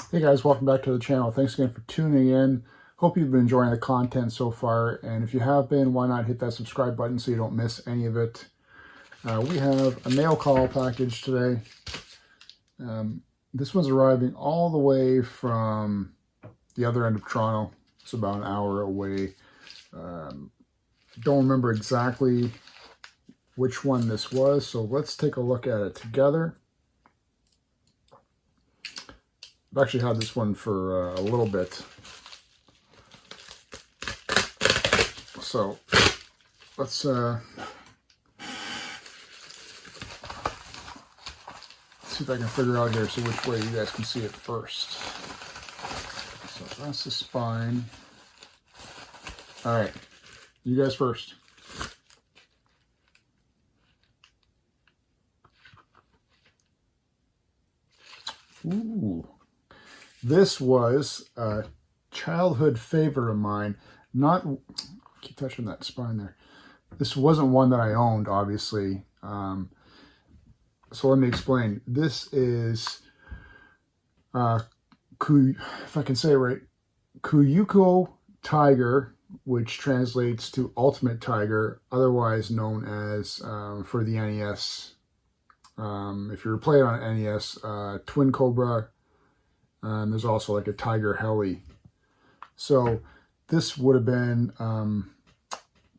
Hey guys, welcome back to the channel. Thanks again for tuning in. Hope you've been enjoying the content so far, and if you have been, why not hit that subscribe button so you don't miss any of it. We have a mail call package today. This one's arriving all the way from the other end of Toronto. It's about an hour away. Don't remember exactly which one this was, so let's take a look at it together. I've actually had this one for a little bit. So let's see if I can figure out here so which way you guys can see it first. So that's the spine. All right, you guys first. Ooh. This was a childhood favorite of mine. Keep touching that spine there. This wasn't one that I owned, obviously. So let me explain. This is, if I can say it right, Kyūkyoku Tiger, which translates to Ultimate Tiger, otherwise known as, for the NES, if you were playing on NES, Twin Cobra. There's also like a Tiger Heli. So this would have been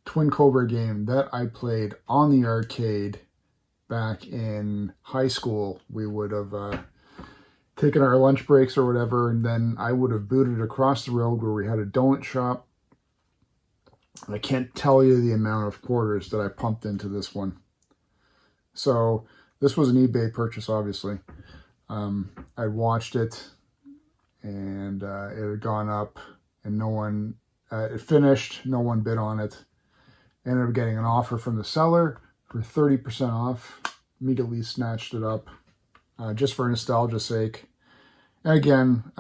Twin Cobra game that I played on the arcade back in high school. We would have taken our lunch breaks or whatever, and then I would have booted across the road where we had a donut shop. And I can't tell you the amount of quarters that I pumped into this one. So this was an eBay purchase, obviously. I watched it, and it had gone up, and no one, it finished, no one bid on it. Ended up getting an offer from the seller for 30% off. Immediately snatched it up, just for nostalgia's sake. And again,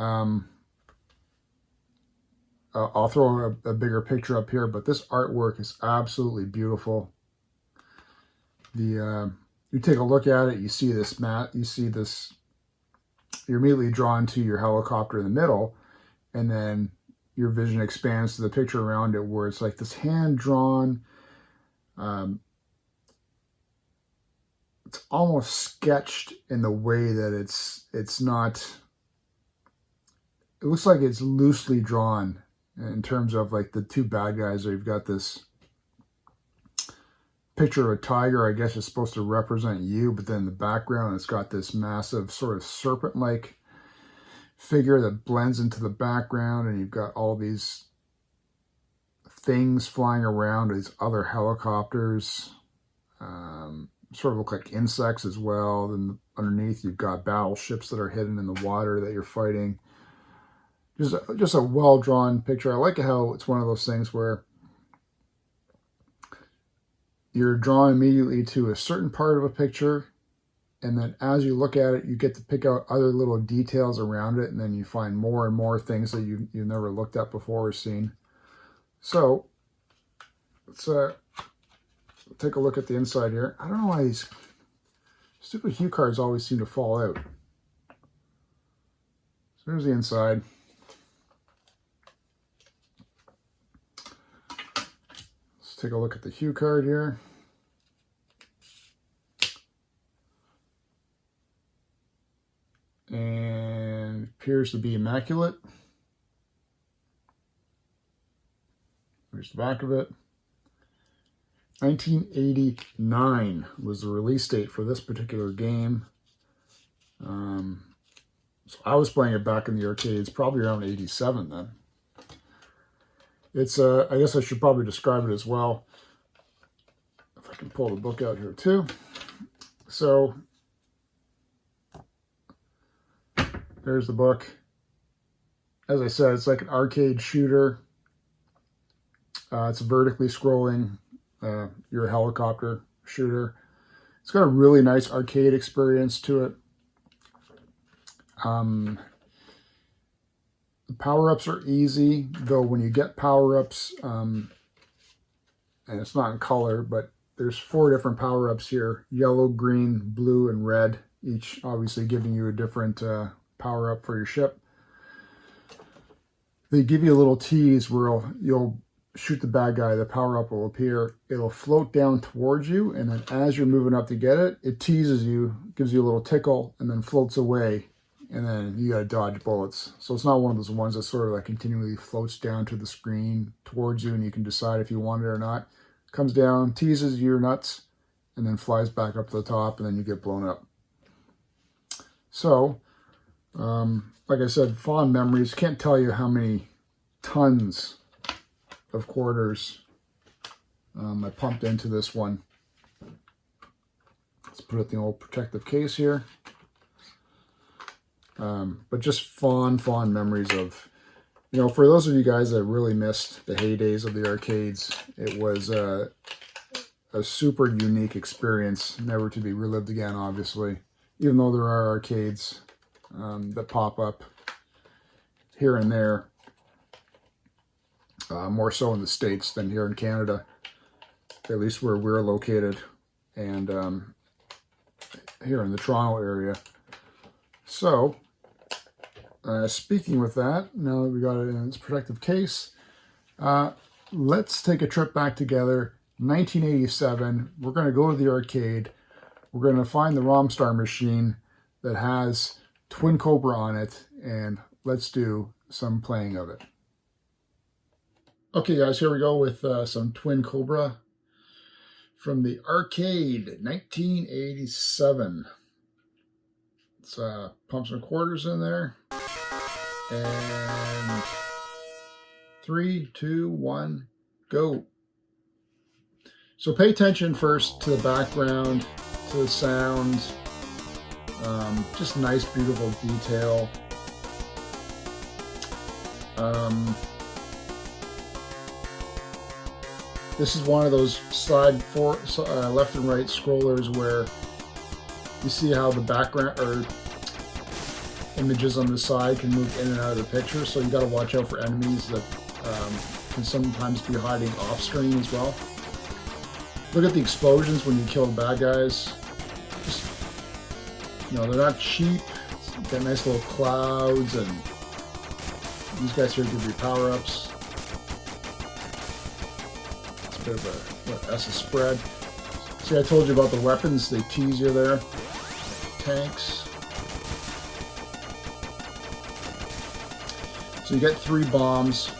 I'll throw a bigger picture up here, but this artwork is absolutely beautiful. You take a look at it, you see this mat, you see this, you're immediately drawn to your helicopter in the middle, and then your vision expands to the picture around it where it's like this hand-drawn, it's almost sketched in the way that it's not, it looks like it's loosely drawn in terms of like the two bad guys. You've got this picture of a tiger, I guess it's supposed to represent you, but then in the background it's got this massive sort of serpent-like figure that blends into the background, and you've got all these things flying around, these other helicopters, sort of look like insects as well. Then underneath you've got battleships that are hidden in the water that you're fighting. Just a well-drawn picture. I like how it's one of those things where you're drawn immediately to a certain part of a picture, and then as you look at it, you get to pick out other little details around it, and then you find more and more things that you've never looked at before or seen. So let's take a look at the inside here. I don't know why these stupid Hue cards always seem to fall out. So here's the inside. Let's take a look at the Hue card here. And it appears to be immaculate. Here's the back of it. 1989 was the release date for this particular game. So I was playing it back in the arcades, probably around 87 then. It's, I guess I should probably describe it as well. If I can pull the book out here too. So there's the book. As I said, it's like an arcade shooter. It's vertically scrolling. You're a helicopter shooter. It's got a really nice arcade experience to it. The power-ups are easy, though when you get power-ups, and it's not in color, but there's 4 different power-ups here: yellow, green, blue, and red, each obviously giving you a different power-up for your ship. they give you a little tease where you'll shoot the bad guy, the power-up will appear, it'll float down towards you, and then as you're moving up to get it, it teases you, gives you a little tickle, and then floats away, and then you gotta dodge bullets. So it's not one of those ones that sort of like continually floats down to the screen towards you, and you can decide if you want it or not. Comes down, teases your nuts, and then flies back up to the top, and then you get blown up. So, like I said, fond memories. Can't tell you how many tons of quarters I pumped into this one. Let's put it in the old protective case here. But just fond memories of, you know, for those of you guys that really missed the heydays of the arcades, it was a super unique experience, never to be relived again, obviously. Even though there are arcades that pop up here and there, more so in the States than here in Canada, at least where we're located, and here in the Toronto area. So, speaking with that, now that we got it in its protective case, let's take a trip back together. 1987, we're going to go to the arcade. We're going to find the RomStar machine that has Twin Cobra on it, and let's do some playing of it. Okay guys, here we go with some Twin Cobra from the arcade, 1987. Let's pump some quarters in there. And 3, 2, 1, go. So pay attention first to the background, to the sound, just nice, beautiful detail. This is one of those slide left and right scrollers where you see how the background or images on the side can move in and out of the picture, so you got to watch out for enemies that can sometimes be hiding off screen as well. Look at the explosions when you kill the bad guys. Just, you know, they're not cheap. You got nice little clouds, and these guys here give you power-ups. It's a bit of a spread. See, I told you about the weapons. They tease you there. Tanks. So you get 3 bombs.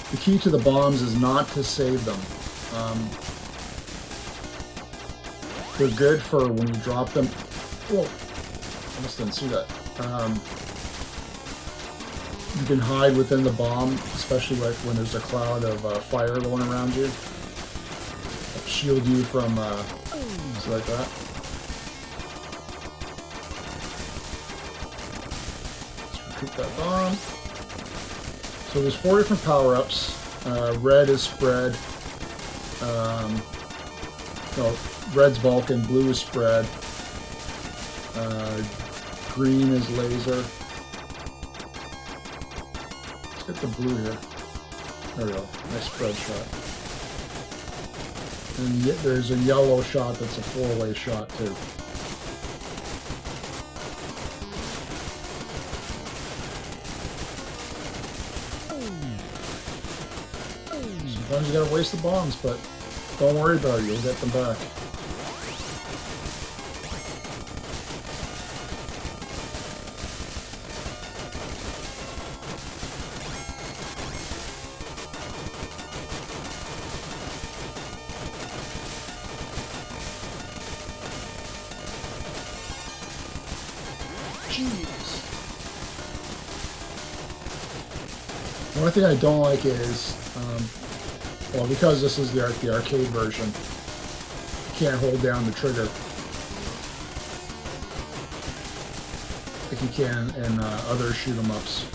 The key to the bombs is not to save them. They're good for when you drop them. Whoa, I almost didn't see that. You can hide within the bomb, especially like when there's a cloud of fire going around you. It'll shield you from things like that. Let's recoup that bomb. So there's 4 different power-ups. Red is spread. No, red's Vulcan, blue is spread. Green is laser. Let's get the blue here. There we go. Nice spread shot. And there's a yellow shot that's a 4-way shot too. Sometimes you gotta waste the bombs, but don't worry about it, you'll get them back. Jeez. The only thing I don't like is, well, because this is the arcade version, you can't hold down the trigger like you can in other shoot-'em-ups.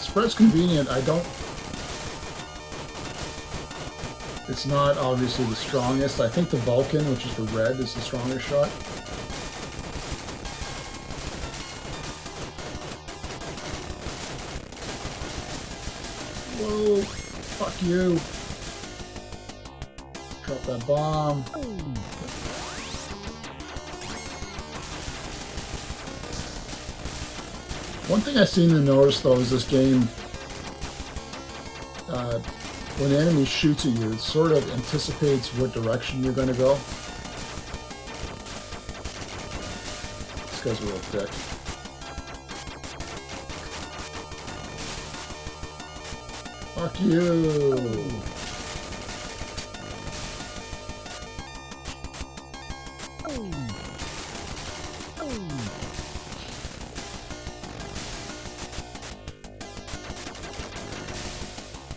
Spread's convenient. It's not obviously the strongest. I think the Vulcan, which is the red, is the strongest shot. Whoa! Fuck you! Drop that bomb. One thing I seem to notice though is this game, when the enemy shoots at you, it sort of anticipates what direction you're going to go. This guy's a real dick. Fuck you!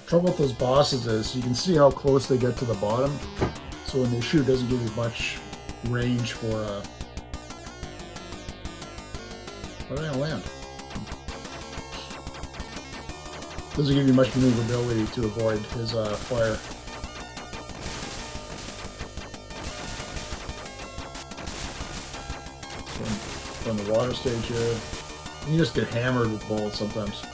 Trouble with those bosses is you can see how close they get to the bottom, so when they shoot, it doesn't give you much range for where did I land? Doesn't give you much maneuverability to avoid his fire. So on the water stage here, you just get hammered with bullets sometimes.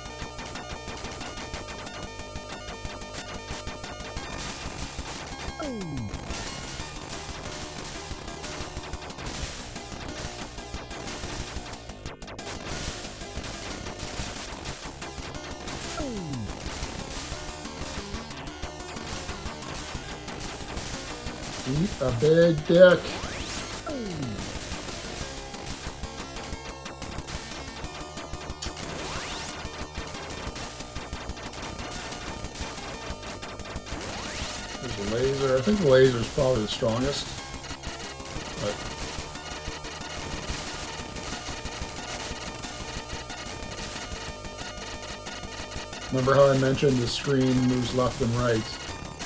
Eat a big dick. There's a laser. I think the laser is probably the strongest. But remember how I mentioned the screen moves left and right,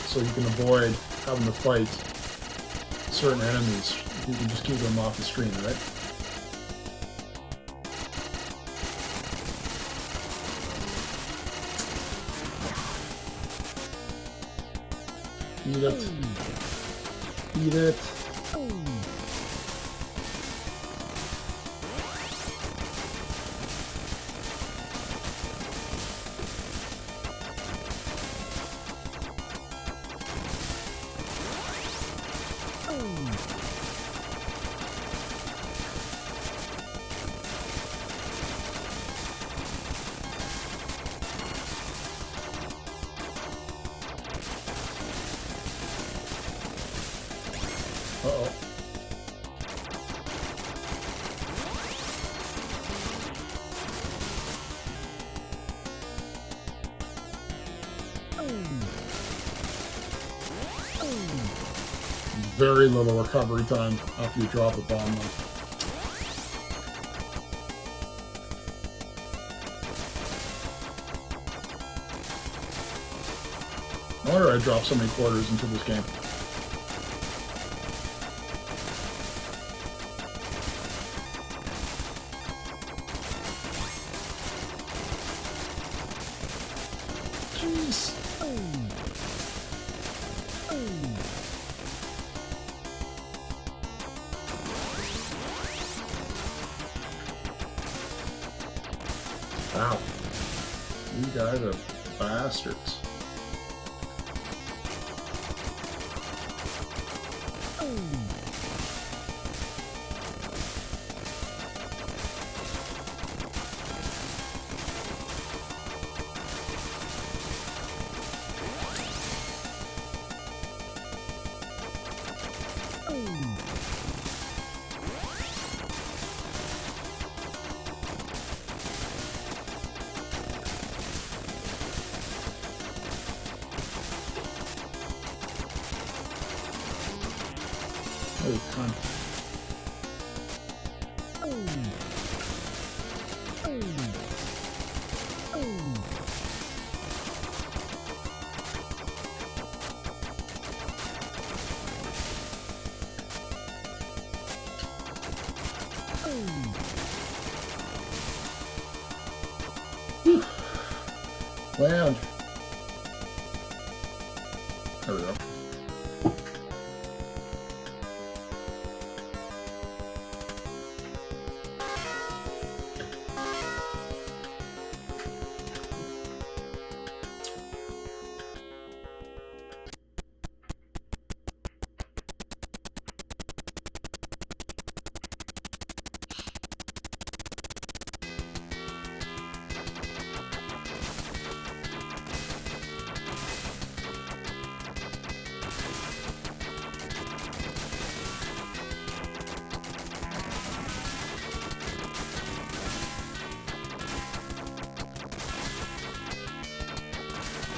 so you can avoid having to fight certain enemies. You can just keep them off the screen, right? Eat it. Eat it. Uh-oh. Very little recovery time after you drop a bomb though. No wonder I dropped so many quarters into this game. Jeez. Wow. You guys are bastards. Oh, cunt. Land. There we go.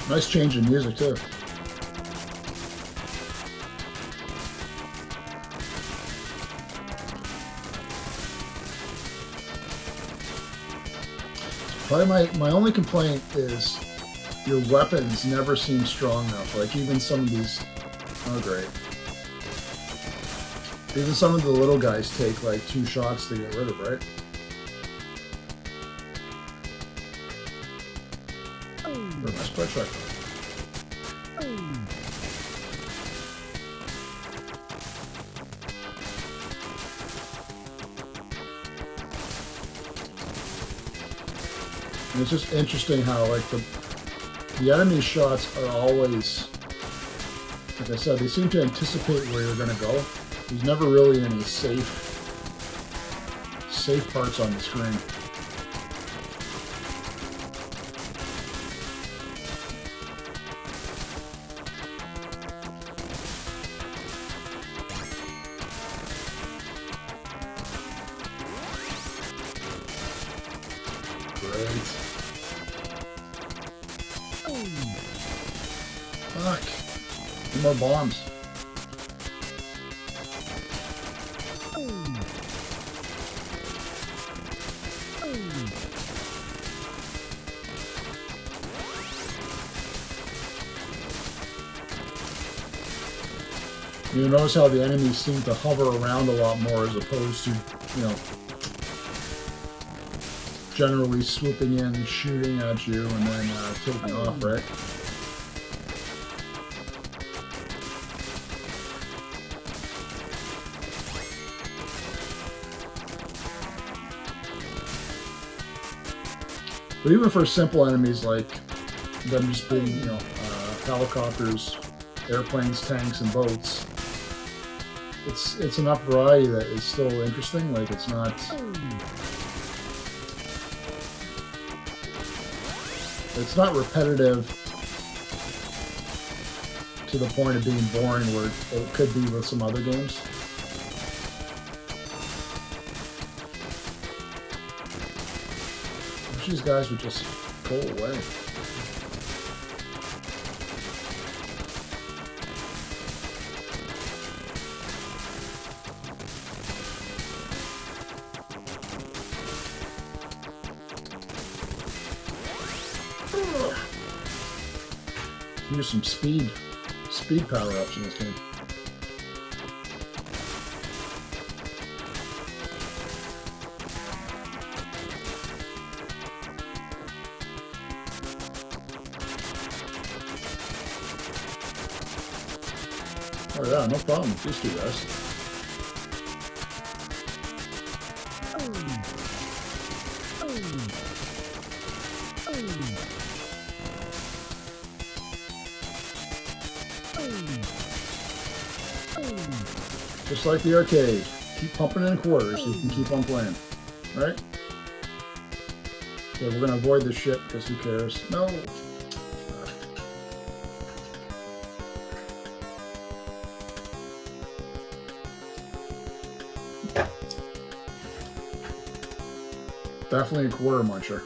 Nice change in music too. Probably my only complaint is your weapons never seem strong enough. Like even some of these, oh great. Even some of the little guys take like 2 shots to get rid of, right? Where's my split check? And it's just interesting how like the enemy shots are always, like I said, they seem to anticipate where you're going to go. There's never really any safe parts on the screen. Great. Fuck. 2 more bombs. You notice how the enemies seem to hover around a lot more as opposed to, you know, generally swooping in, shooting at you, and then taking off, right? But even for simple enemies like them just being, you know, helicopters, airplanes, tanks, and boats, it's enough variety that it's still interesting. Like it's not repetitive to the point of being boring where it could be with some other games. I wish these guys would just go away. Use some speed power-ups in this game. Oh yeah, no problem with these 2 guys. Just like the arcade. Keep pumping in quarters so you can keep on playing. Right? Okay, we're gonna avoid this shit because who cares? No! Definitely a quarter muncher.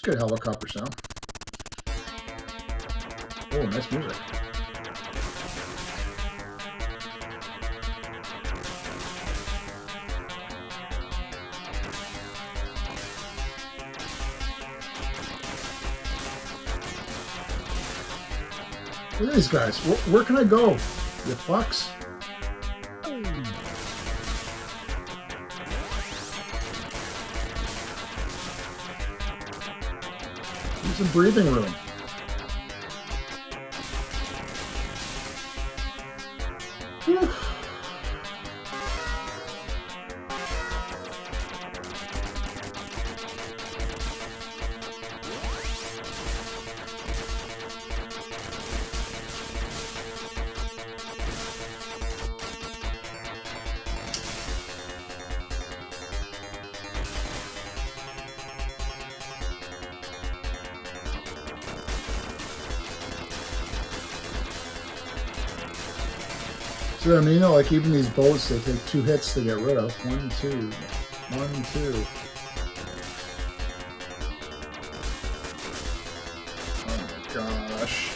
Good helicopter sound. Oh, nice music. Look at these guys. Where can I go? You fucks. Some breathing room. Whew. See what I mean? Like even these bullets, they take 2 hits to get rid of. 1, 2, 1, 2. Oh my gosh.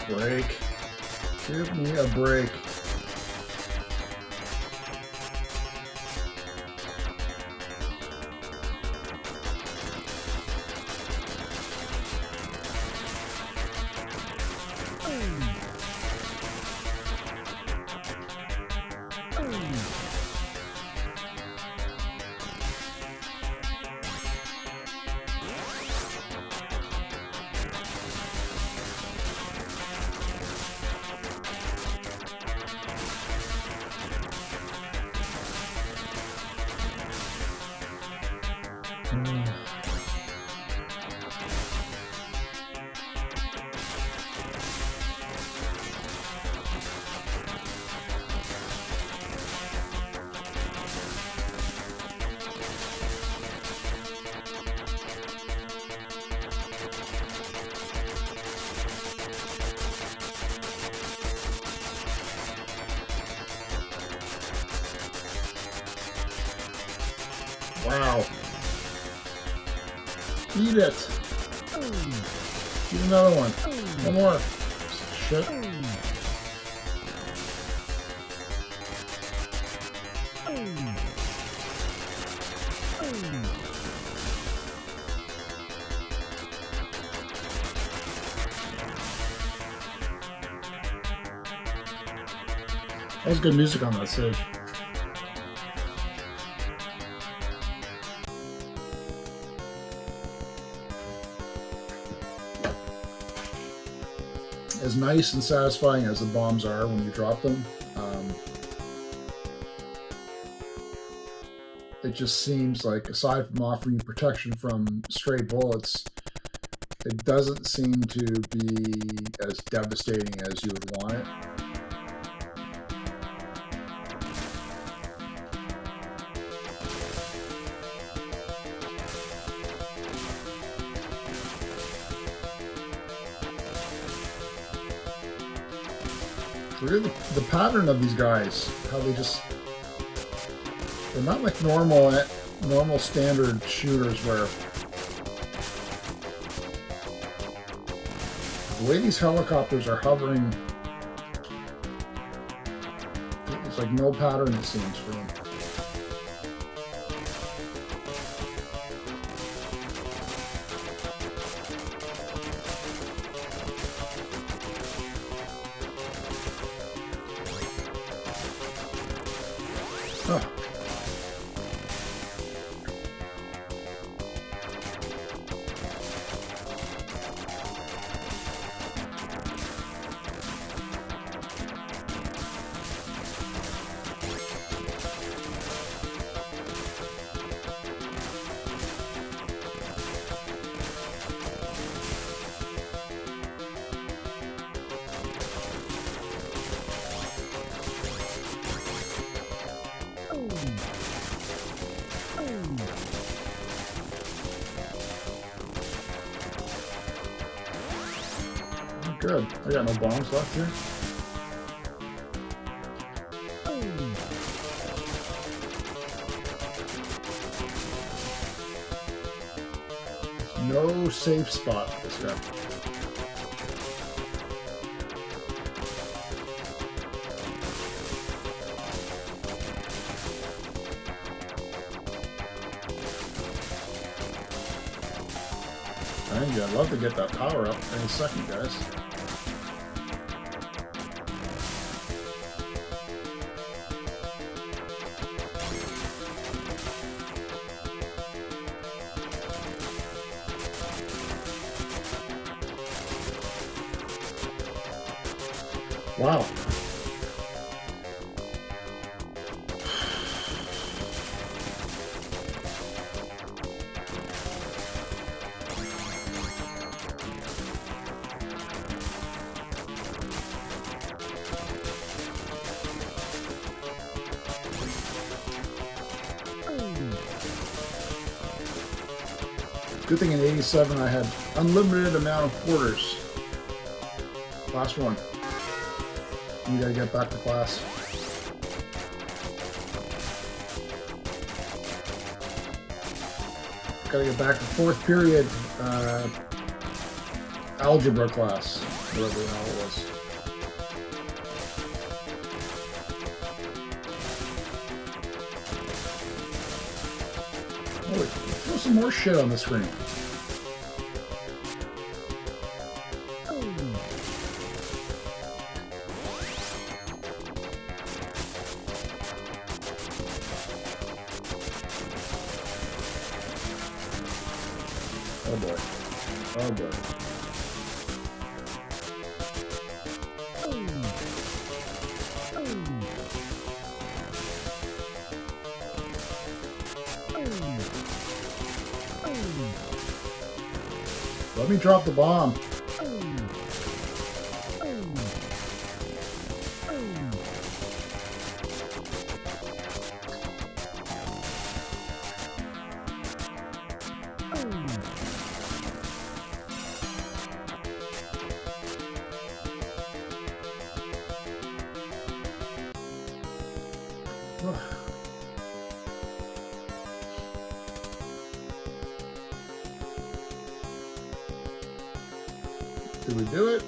Break. Give me a break. Wow. Eat it. Eat another one. One more. Shit. That was good music on that stage. As nice and satisfying as the bombs are when you drop them, it just seems like, aside from offering you protection from stray bullets, it doesn't seem to be as devastating as you would want it. Look at the pattern of these guys, how they just, they're not like normal standard shooters where the way these helicopters are hovering, it's like no pattern it seems for them. Huh. Good. I got no bombs left here. No safe spot for this guy. behind you. I'd love to get that power up any second, guys. Wow. Good thing in '87 I had unlimited amount of quarters. Last one. You gotta get back to class. Gotta get back to fourth period algebra class, whatever the hell it was. Oh, throw some more shit on the screen. Oh boy. Oh boy. Let me drop the bomb. Did we do it?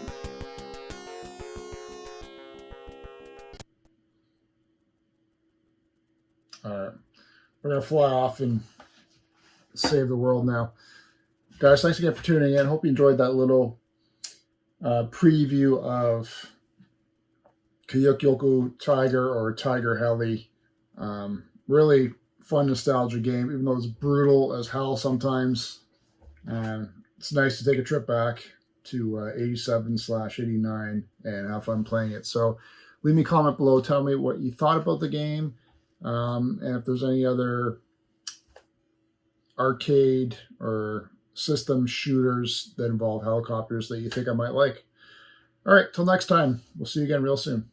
All right. We're going to fly off and save the world now. Guys, thanks again for tuning in. Hope you enjoyed that little preview of Kyūkyoku Tiger or Tiger Heli. Really fun nostalgia game, even though it's brutal as hell sometimes. It's nice to take a trip back to 87/89 and have fun playing it. So leave me a comment below. Tell me what you thought about the game. And if there's any other arcade or system shooters that involve helicopters that you think I might like. All right, till next time. We'll see you again real soon.